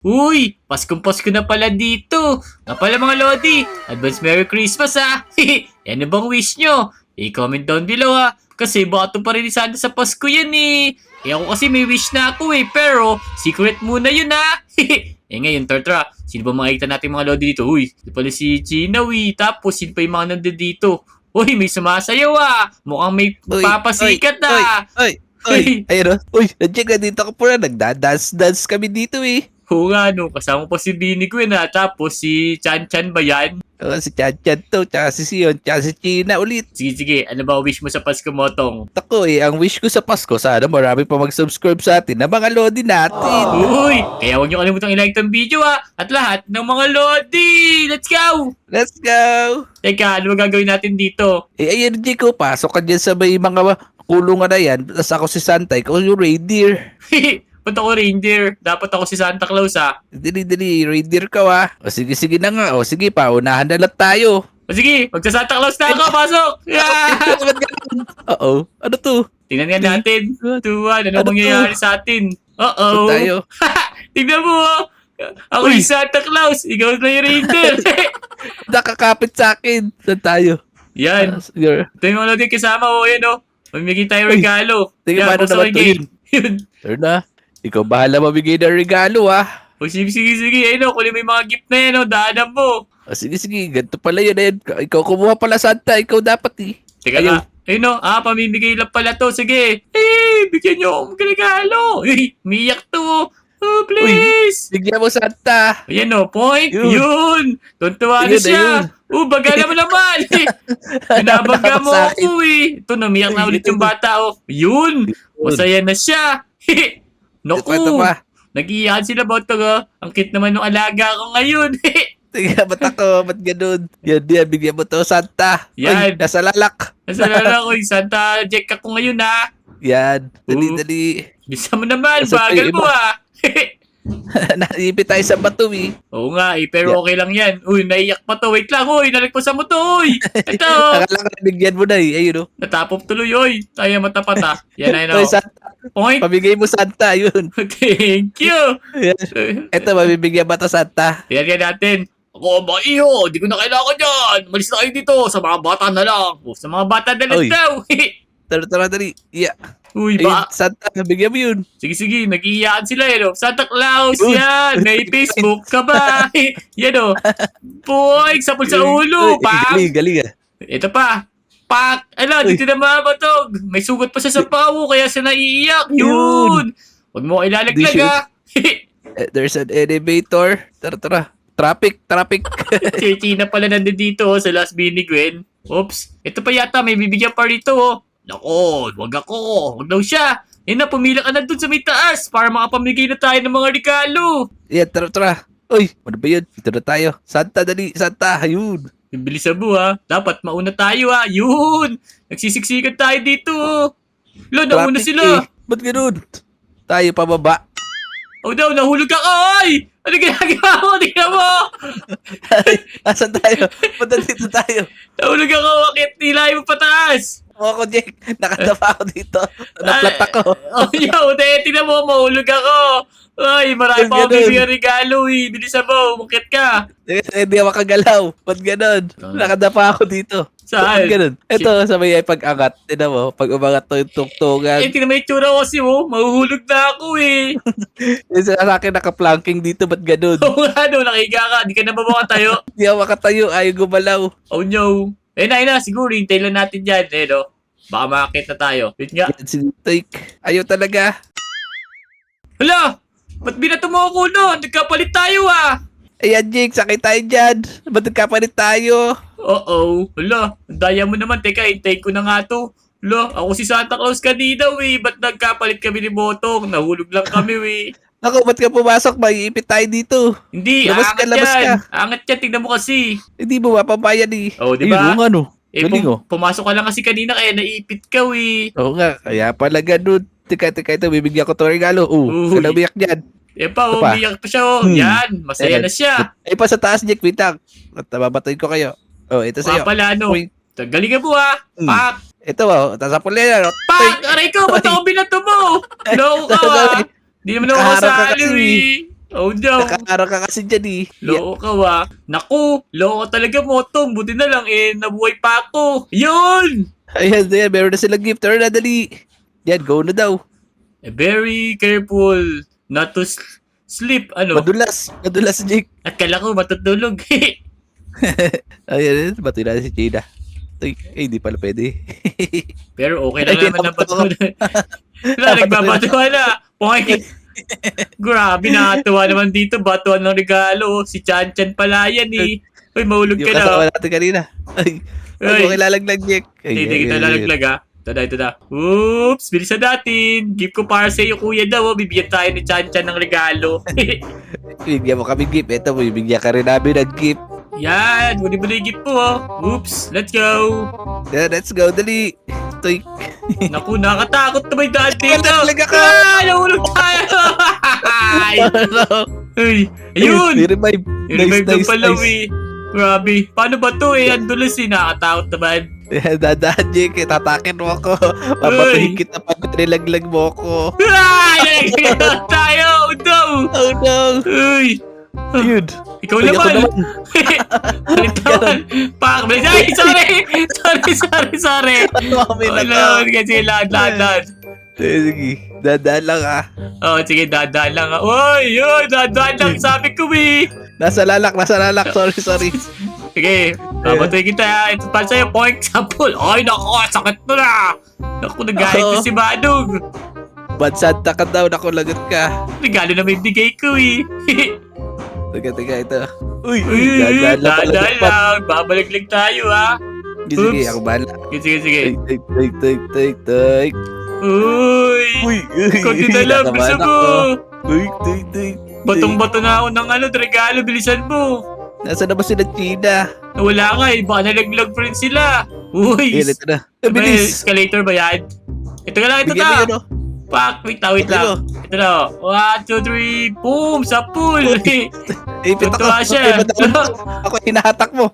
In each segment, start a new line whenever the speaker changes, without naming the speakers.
Uy, Paskong-Pasko na pala dito. Nga pala mga Lodi, advance Merry Christmas ha. Ano bang wish nyo? I-comment down below ha. Kasi baka ito pa rin ni Santa sa Pasko yan eh. Ako kasi may wish na ako eh, pero secret muna yun ha. Ngayon, Tartra, sino ba makikita natin mga Lodi dito? Uy, ito pala si Gina tapos sino pa yung mga nandun dito? Uy, may sumasayaw ah. Mukhang may
Uy,
papasikat
Uy,
ah.
ayun o. Uy, nandiyan ka dito ko pula. Nagda-dance kami dito eh.
Oo nga, no. Kasama pa si Bini Gwen ha. Tapos si Chan Chan ba yan?
Si Chan to, tsaka si Sion, tsaka si China ulit.
Sige. Ano ba wish mo sa Pasko mo, Tong?
Ako ang wish ko sa Pasko, sana marami pa mag-subscribe sa atin na mga Lodi natin.
Uy! Kaya huwag niyo kalimutang i-like tong video ha. At lahat ng mga Lodi! Let's go!
Let's go!
Teka, ano ba gagawin natin dito?
Ayun, Jiko, pasok ka dyan sa may mga kulungan na yan. Tapos ako si Santa, ikaw yung reindeer.
Ba't ako reindeer? Dapat ako si Santa Claus ha.
Dili, reindeer ka wa. O sige na nga. O sige pa, unahan na lang tayo.
O sige, magsa Santa Claus na ako. Pasok! Yeah!
Oo, ano to?
Tingnan nga natin. Tuwan, ano
Ano
mangyayari
to?
sa atin?
Saan tayo?
Tingnan mo oh. Ako
Uy.
yung Santa Claus. Ikaw na yung reindeer.
Nakakapit sa akin. Saan tayo?
Yan.
Sige.
Ito yung mga Lodi kasama ko. Yan o. Mamigay tayo
Uy.
regalo.
Tingnan
Yan,
paano
buksan
naman
ko
to
yung game. Yun.
Sir na, ikaw bahala mabigay ng regalo ah.
O sige. Ayun o, kunin mo yung mga gift na yan o. Daanan mo.
O sige, ganito pala yun. Ikaw kumuha pala Santa, ikaw dapat eh.
Teka
Ayaw.
nga. Ayun o. Pamimigay lang pala to. Sige. Bigyan nyo akong regalo. Miyak to. Oh, please.
Bigyan mo Santa.
Ayan o, point.
Yun.
Yun. Tuntua na
Ayun,
siya. Baga naman. Binabaga mo
Sa akin.
ako eh. Ito, namiyak na ulit yung bata o. Yun. Masaya na siya.
Ito
Naku.
pa.
Nag-iiyakan sila ba ito ga? Ang cute naman ng alaga ko ngayon.
Tingnan, ba't ako? Ba't ganun? Yan, bigyan mo to Santa.
Yan.
Uy, nasa lalak.
Nasalala ko, Santa Jack ako ngayon ha.
Yan,
Oo.
dali.
Bisa mo naman,
Nasa
bagal
tayo
mo
iba.
ha.
Naipit tayo sa bato eh.
Oo nga pero
Yeah.
okay lang yan. Uy, naiyak pa to. Wait lang, nalagpasan mo to, Ito.
Akala ko nabigyan mo na eh. Ayun o.
Natapop tuloy, Tayo matapat ha. Yan,
Uy, Santa,
Point.
pamigay mo Santa, yun.
Thank you.
Yan. Ito, mabibigyan ba to Santa?
Tingnan nga natin. Ako, mga iyo, di ko na kailangan yan. Malis na kayo dito. Sa mga bata na lang. Sa mga bata na lang
Uy.
daw.
Tara, dali. Yeah.
Uy,
Ayun, Santa, bigyan mo yun.
Sige, nag-iiyakan sila Santa Claus,
Uy.
yan. May Facebook ka ba? Yan Boy, sapol sa ulo.
Uy,
Pam.
galing ah.
Ito pa. Pak.
Uy.
Dito na mabatog. May sugat pa siya sa pao, kaya siya naiiyak. Yun. Huwag mo ilalaglag
Di siya-
ha.
There's an elevator. Tara. Traffic.
Si China pala nandito sa Las Bini Gwen. Oops. Ito pa yata, may bibigyan pa rito Nako, wag ako. Wag daw siya. Yan na, pumila ka na dun sa may taas para makapamigay na tayo ng mga regalo.
Yeah, tara. Uy, ano ba yun? Ito na tayo. Santa, dali. Santa, ayun.
Yung bilis sa buha. Dapat mauna tayo Yun. Nagsisiksikan tayo dito Lo, nauna
Traffic
sila.
eh. Ba't ganun? Tayo pababa.
Oh no, nahulog ako. Ay! Ano ginagawa mo? Tingnan mo.
Asan tayo? Ba't nandito tayo?
Nahulog ako. Bakit nilay mo pataas?
Ako, Jake. Nakadapa ako dito. Naplat ako.
Oh, yo, tingnan mo. Mahulog ako. Ay, marami pa akong
Ganun.
bibigyan regalo Bilisan mo. Umakit ka.
Hindi ako makagalaw. Ba't ganun? Nakadapa ako dito.
Saan?
Ba't ganun? Ito, sa may pag-angat. Tinan mo, pag umangat to yung tungtungan.
Tingnan mo yung tsura ko kasi mahuhulog na ako
Yung sa akin naka-planking dito, ba't ganun?
Oo nga nakahiga ka. Di ka na ba makatayo?
Hindi ako makatayo, ayaw gumalaw.
Oh no. Na, siguro hintay lang natin dyan. Baka makakit na tayo. Yun nga.
Yan si Take. Ayaw talaga.
Hala! Ba't binato mo ako Nagkapalit tayo
Ayan, Jake, sakay tayo dyan. Ba't nagkapalit tayo?
Oo. Hala, ang daya mo naman. Teka, hintay ko na nga to. Hala, ako si Santa Claus kanina Ba't nagkapalit kami ni Botong? Nahulog lang kami
Ako, ba't ka pumasok? Maiipit tayo dito.
Hindi,
Labas ka,
angat
labas
yan.
ka.
Angat yan, tignan mo kasi.
Hindi mo mapabayan eh.
Oh, di ba?
Ayun, oo nga no. Galing oh.
Pumasok ka lang kasi kanina kaya naipit ka
Oo nga, kaya pala ganun. Teka, ito, bibigyan ko to regalo.
Uy.
Kalabiyak dyan.
Yan pa,
Ito pa.
umiyak pa siya Yan, masaya
Ayan.
na siya.
Ay pa sa taas, Jake, wait lang. At babatayin ko kayo. Oh, ito
Kaya
sa'yo.
pala
Uy.
Galingan mo
Hmm.
Pak!
Ito tapos sa pula yan.
Pak! Aray ko, ba't ako binato mo? Loko ka
Sorry.
Di naman ako
Nakaharap ka
kasali
kasi.
Oh no.
Nakaara ka kasi dyan eh.
Loko ka wa. Naku, loko talaga Motong. Buti na lang nabuhay pa ako. Yun!
Ayan, ayan, meron na silang gift. Tara na, dali. Yan, go na daw.
Very careful not to sleep. Ano?
Madulas, Jake.
At kala ko matutulog.
Ayan, bato na si China. Ay, hindi pala pwede.
Pero okay lang
Ay,
naman na bato
ako.
na. Wala, nagbabatuwa na. Okay. Grabe, nakatuwa naman dito. Batuan ng regalo. Si Chan Chan pala yan eh. Uy, mahulog
Yung
ka na.
kasama natin kanina. Ay,
Ay.
okay lalaglag, Jake. Ay,
Hindi
ay,
kita
ay,
lalaglag ha. Ito na. Oops, bilisan natin. Gift ko para sa iyo, kuya daw. Bibigyan tayo ni Chan Chan ng regalo.
Bigyan mo kami gift. Ito, bibigyan ka rin namin ng gift.
Yan, muli yung gift po. Oops, let's go.
Yeah, let's go, dali. Toy.
Naku, nakatakot na may daan dito.
Nalaglag ako.
Ah, nahulog tayo. Ay, Ay, ayun.
Revive.
I-revive
Nice,
na pala,
nice.
eh. Grabe. Paano ba to eh? Andulas eh. Nakatakot naman.
Yeah, dadaan, Jake. Tatakin mo ako. Papatuhin kita pag nilaglag mo ako.
Ay, nalaglag tayo. Oh no.
Oh no.
Uy.
Yun.
Ikaw
Uy, ako
naman. Balik naman. Pak, balik. Ay, sorry.
Mami na ka.
Wala, kasi lahat.
Sige, dadaan lang ah.
Oh, sige, dadaan lang. Uy, dadaan lang. Sabi ko eh.
Nasa lalak. Sorry.
Sige, babatuin kita. Ito pa sa'yo, for example. Ay, naku, sakit mo na. Naku, nagalit na si Manong.
Bad Santa ka daw, nakulagot ka.
Regalo na may bigay ko eh.
Teka, ito. Uy,
Dadaan
dadaan lang.
lang. Babalik lang tayo ha.
Sige,
Oops.
ako bahala.
Sige.
Tay.
Uy,
Uy,
konti na lang. Bilisan mo.
Uy,
Batong-bato na ako ng regalo. Bilisan mo.
Nasa na ba sila China?
Nawala ka eh. Baka nalaglag pa rin sila. Uy,
Ito na.
may
Bilis.
escalator ba yan? Ito ka lang, ito
Bigyan mo
na.
yun, oh.
Pak, wait lang.
Ito.
Ito na. 1, 2, 3, boom! Sa pool!
Ipit ako.
Tuntua siya.
Ay, ba't ako hinahatak mo.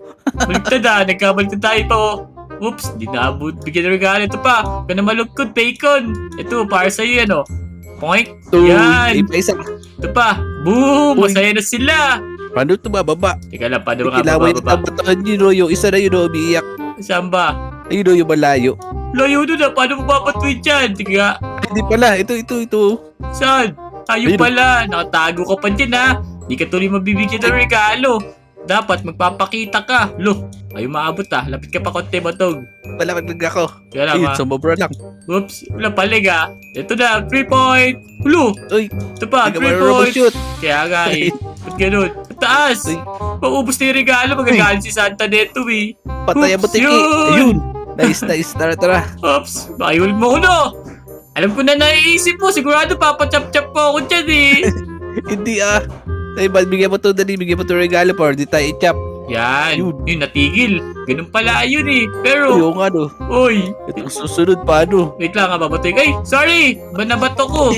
Baliktad ah, nagkabaliktad tayo pa oh. Oops, di na abot. Bigyan ng regalo. Ito pa, huwag ka na malugkod, bacon. Ito, para sa'yo yan oh. Point. Yan.
Isa.
Ito pa, boom!
Uy.
Masaya na sila.
Paano ito bababa?
Teka lang, paano nga
Kailangan yung
bababa?
tabatahan yun, oh. Yung isa na yun, oh, umiiyak.
Saan ba?
Ayun, oh, yung malayo.
Layo doon ah, paano mo papatwid dyan? Tiga,
Hindi pala. Ito.
saan? Tayo
Ayun.
pala, nakatago ka pa dyan ha. Di ka tuloy mabibigyan ng regalo. Dapat magpapakita ka. Lo, ayaw maabot ah. Lapit ka pa konti, Batog.
Wala, maglag ako.
Kaya lang
Ayun,
ha.
sumobra lang.
Oops, wala palig ah. Ito na, 3 point. Hulo,
Uy,
ito pa,
hindi ka
3
marunong
point.
mag-shoot.
Kaya nga eh. Ba't ganun? Ang taas.
Uy.
Maubos na yung regalo. Magagalit si Santa neto eh.
Patay ang
Oops,
butiki.
yun.
Ayun. Nice. Tara.
Oops, baka iulit mo uno. Alam ko na naiisip mo. Sigurado papachap-chap po ako dyan eh.
Hindi ah. Ay, bigyan mo to, dali. Bigyan mo to regalo para di tayo i-chop.
Yan.
Yun.
Yun, natigil. Ganun pala yun eh.
Uy,
Pero,
yung ano.
uy.
Itong susunod paano?
Wait lang, babatoy. Ay, sorry. Banabato ko.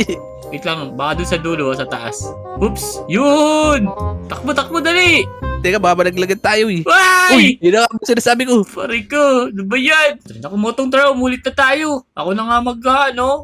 Wait lang, baka dun sa dulo, sa taas. Oops, yun. Takbo, dali.
Teka, babalaglagan tayo eh.
Ay!
Yun ang sinasabi ko.
Pare ko, ano ba yan? Ako Motong, tara, umulit na tayo. Ako na nga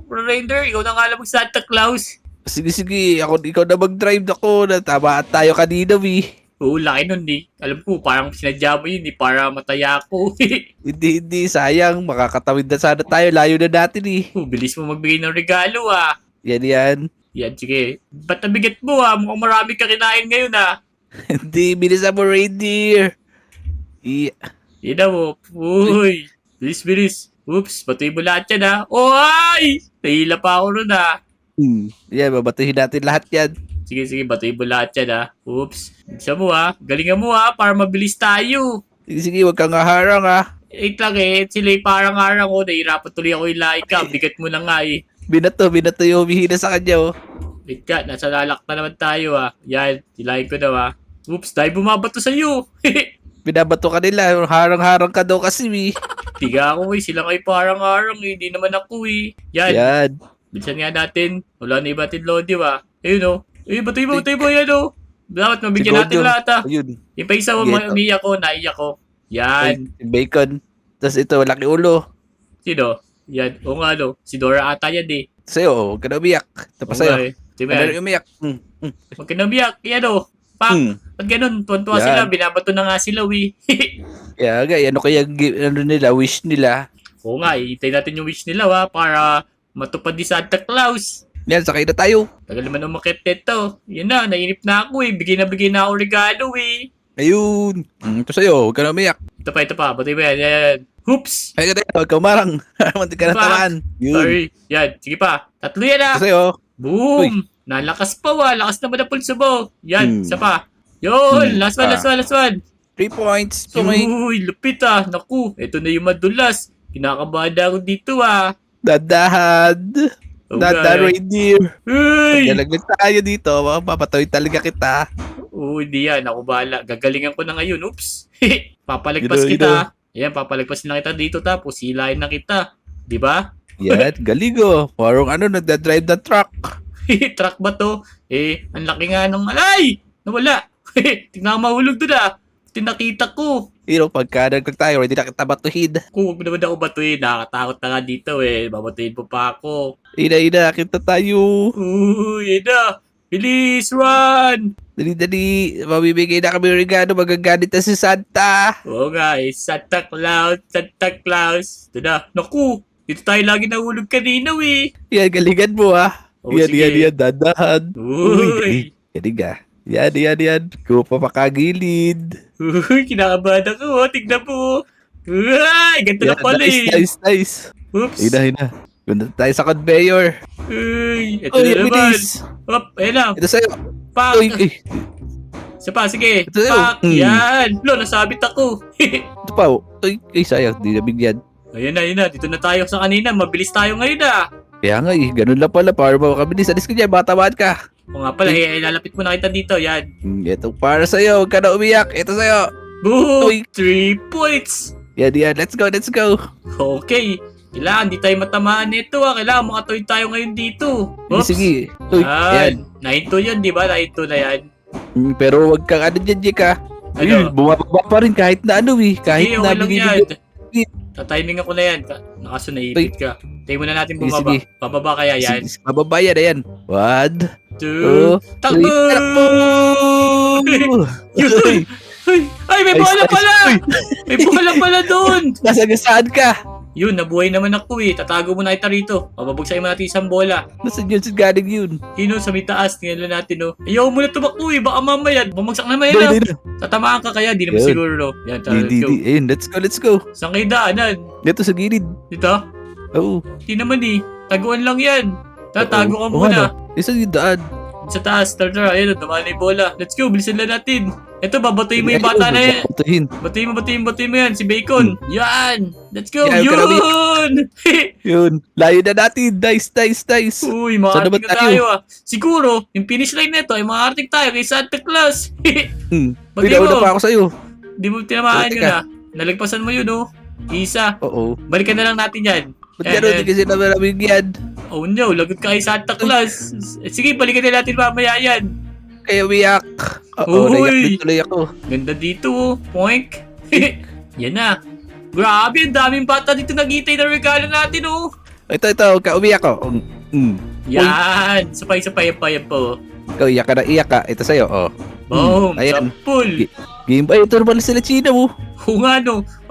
render, ikaw na nga lang mag Santa Claus.
Sige. Ikaw na mag-drive ako. Tama tayo kanina eh.
Oo, laki nun eh. Alam ko, parang sinadya mo yun eh, para mataya ako.
Hindi. Sayang. Makakatawid na sana tayo. Layo na natin eh.
Bilis mo magbigay ng regalo ah.
Yan.
Yan, sige. Ba't nabigat mo ah? Mukhang marami ka kinain ngayon ah.
Hindi. Bilisan mo, reindeer. Yeah.
Yan na mo. Uy. Bilis. Oops, batuin mo lahat yan ah. Oy! Nahila pa ako nun ah.
Yan, babatuhin natin lahat yan.
Sige, batuin mo lahat yan ah. Oops. Isa mo ah. Galingan mo ah, para mabilis tayo.
Sige, huwag kang haharang ah.
Wait lang eh, sila'y parang-arang ko. Nahirapan tuloy ako ilaik ka. Bigat mo na nga eh.
Binato yung humihina sa kanya oh.
Wait ka, nasa lalak na naman tayo ah. Yan, ilaik ko daw ah. Oops, dahil bumabato sa'yo.
Binabato ka nila. Harang-harang ka daw kasi eh.
Tiga ako eh, sila ngay parang-arang eh. Hindi naman ako eh. Yan,
Yan.
bilisan nga natin. Wala na iba Lodi ba? Ayun oh. Batoy mo yan oh. Dapat mabigyan natin
Siguro.
lahat ah.
Ayun.
Yung pa isa mo,
Sige,
umiyak ko, naiyak ko. Yan.
Bacon. Tapos ito, laki ulo.
Sino? Yan. O nga no. Si Dora ata yan eh.
Sa'yo, huwag ka na umiyak. Ito pa
Oo
sa'yo.
nga eh. Tingnan
Ano
yan.
rin umiyak?
Huwag ka nabiyak. Yan o. Pak.
Hmm.
Ba't ganun? Tuwan-tuwa
Yan.
sila. Binabato na nga sila, we.
Kaya nga, ano kaya ano nila, wish nila.
Oo nga, iitay natin yung wish nila, para matupad ni Santa Claus.
Yan, sakay na tayo.
Tagal naman umakit nito. Yan na, nainip na ako eh. Bigay na ako regalo eh.
Ayun. Ito sa'yo, huwag ka na umiyak.
Ito pa. Batay ba yan? Yan. Hoops!
Ay ka tayo, huwag ka umarang. Mantik ka na
Diba?
tamaan. Yun.
Sorry. Yan, sige pa. Tatlo yan ah.
Ito sa'yo.
Boom! Nalakas pa Lakas naman na pulso mo. Yan,
Hmm.
isa pa. Yun! Last one.
3 points. Tumay.
Uy, lupit ah. Naku, ito na yung madulas. Kinakabahan ako dito ah.
Dadahad.
Oh,
Dadahad
God.
reindeer.
Uy!
Nalaglag tayo dito. Papatoy talaga kita.
Hindi yan. Ako bahala. Gagalingan ko na ngayon. Oops. Papalagpas
Ito.
kita. Ayan, papalagpas na kita dito tapos hilahin na kita. Di ba?
Yan, galigo. Parang nagdadrive na truck.
Truck ba to? Ang laki nga nung... Ay! Nawala. Tingnan ko mahulog doon ah. Tinakita ko.
Pero pagka naglag tayo, hindi na kita batuhin.
Kung huwag naman ako batuin, nakakatakot na nga dito Babatuin po pa ako.
Ina, kita tayo.
Uy, yun na. Bilis, run!
Dali-dali, mamibigay na kami ng regalo, magaganit na si Santa.
Oo nga Santa Claus, Santa Claus. Ito na. Naku, dito tayo lagi nahulog kanina
Yan, galingan mo
Oh,
yan,
sige.
yan, dadahan.
Uy!
Galing Yan. Kung papakagilid.
Uy, kinakabahan ako. Tignan po. Uy, ganito na
Yan,
pala
nice.
Oops.
Ina. Ganda tayo sa conveyor.
Uy, ito
Uy,
na naman.
bilis.
Hop, ayun na.
Ito sa'yo.
Pak.
Uy,
Isa pa, sige.
Ito sa'yo.
Pak, yan. Nasabit ako.
ito pa. Uy, sayang, di nabigyan.
Ayun na. Dito na tayo sa kanina. Mabilis tayo ngayon
Kaya nga ganun lang pala. Para makabilis. Alis ka dyan, batamaan ka.
O nga pala, lalapit mo na kita dito. Yan.
Ito para sa'yo. Huwag ka na umiyak. Ito sa'yo.
Boom!
Uy.
3 points.
Yan. Let's go.
Okay. Kailangan di tayo matamaan nito Kailangan makatuwid tayo ngayon dito. Oops.
Sige. Uy, yan.
9-2 yan, di ba? 9-2 na yan.
Pero wag kang dyan, Jika.
Ano?
Bumababa pa rin kahit na
Okay,
kahit
okay
na
lang yan.
binibigyan.
Tatiming ako na yan. Nakaso naipit ka. Tayo muna natin
Sige,
bumaba.
sige.
Bababa kaya yan.
Sige, mababa yan, ayan. 1,
2,
2,
takbo! Yun! Ay, may bola pala! May bola pala doon!
Nasa saan ka?
Yun, nabuhay naman ako Tatago muna kita rito. Mababagsakin mo natin isang bola.
Nasa yun sa galing yun.
Yun sa may taas. Tingnan lang natin Ayaw mo na tumakbo Baka mamaya. Bumagsak naman yan
Hindi.
Tatamaan ka kaya. Di naman
Yun.
siguro Yan, tara, let's go.
Ayun, let's go.
Saan kayo daanan?
Dito sa gilid.
Dito?
Oo.
Di naman Taguan lang yan. Tatago ka
Oo,
muna.
Isa yung daan.
Sa taas, tara, ayun, dumaan na yung bola. Let's go, bilisan lang natin. Ito, babatuin mo yung bata na yan.
Batuhin.
Batuin mo yan, si Bacon. Yan! Let's go,
Yan,
yun!
Yun. Layo na natin. Nice.
Uy,
Saan
makarating
naman
na tayo Siguro, yung finish line nito ay makarating tayo kay Santa Claus. Bagay
Pinauna
mo.
pa ako sa'yo.
Di mo tinamaan
Teka.
yun Nalagpasan mo yun Isa.
Oo.
Balikan na lang natin yan.
Ba't gano'n? Hindi kasi naman nabigyan.
Oh no, lagot ka kay Santa Claus. Sige, balikan na natin mamaya yan.
Kaya umiyak.
Uy.
Oo, naiyak din tuloy ako.
Ganda dito Poink. Yan na. Grabe, ang daming bata dito nag-itay ng regalo natin
Ito. Huwag ka umiyak ko.
Yan. Sapay yan po.
Ikaw, iyak ka na iyak ka. Ito sa'yo,
Boom.
Ayan.
Sampul.
Game ba? Ito naman sila China mo.
Oo nga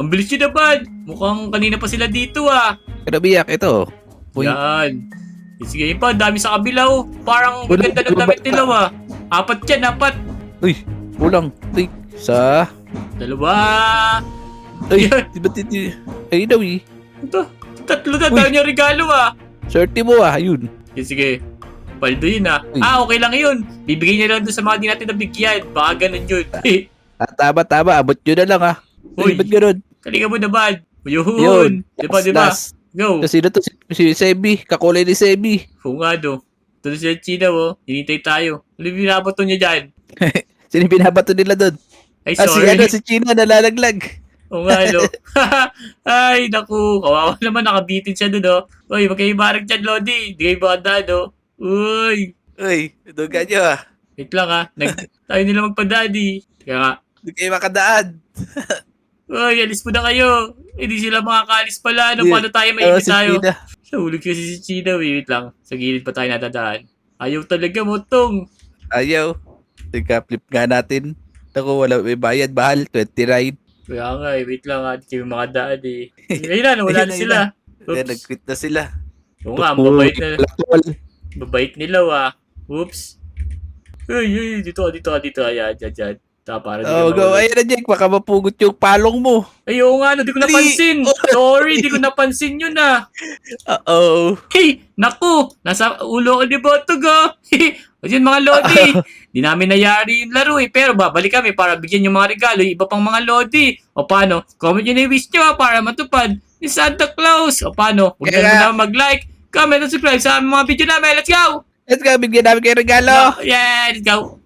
Ang bilis nyo naman. Mukhang kanina pa sila dito
Kaya umiyak. Ito. Uy.
Yan. Sige yun pa, ang dami sa kabila Parang
Wala,
ganda ng
wala
damit
ba-
nila 4 yan, 4.
Uy. Kulang. Uy. Isa.
2.
Uy.
Yan.
Di ba titi? Ay, daw eh.
Ito. 3 na,
Uy.
dami niya regalo
Swerte mo Yun.
Sige. Paldo yun
Uy.
okay lang yun. Bibigay niya lang doon sa mga di natin nabigyan. Baka ganun yun.
Tama. Abot nyo na lang
Uy.
Uy. Ba't ganun?
Kalinga mo naman. Yun.
Yun.
Diba?
Last.
Go.
Sino to? Si Sebi. Kakulay ni Sebi.
Kung nga Doon sila China Hinintay tayo. Ano yung binabato niya dyan?
Sino yung binabato nila doon?
Ay,
Si
sorry.
si China nalalaglag.
Oo nga, Ay, naku. Kawawa naman. Nakabitin siya doon, Uy, magkaibarag dyan, Lodi. Di kayo bakadaan, Uy.
Uy, duga nyo
Wait lang, tayo nila magpa-daddy. Kaya nga.
Hindi kayo makadaan.
Uy, alis mo na kayo. Hindi sila makakaalis pala.
Yeah.
Paano tayo maibig
Si
tayo?
China.
Nahulog kasi si China, Wait lang. Sa gilid pa tayo natadaan. Ayaw talaga, Motong.
Ayaw. Flip nga natin. Naku, wala may bayad. Mahal, 29.
Kaya nga eh, wait lang ha. Hindi kami makadaan eh. Ayun na, nawala
Ayun
na
na,
sila.
Kaya
Oops.
nag-quit na sila.
Oo nga,
Naku,
mabait na.
palakol.
Mabait nila Oops. Ay, dito ka. Ayan, dyan. Para di ka
Oh, go.
mahulog.
Ayan na, Jake. Baka mapugot yung palong mo.
Ay, oo nga, no, di ko napansin. Sorry, di ko napansin yun
Uh-oh.
Hey, naku, nasa ulo ko ni Botog O yun mga Lodi, di namin nayari yung laro pero babalik kami para bigyan yung mga regalo yung iba pang mga Lodi. O paano, comment yun yung wish nyo para matupad ni Santa Claus. O paano, huwag
Kaya-
na mag-like, comment, and subscribe sa mga video namin. Let's go!
Let's go. Bigyan namin kayo regalo.
Yeah, let's go!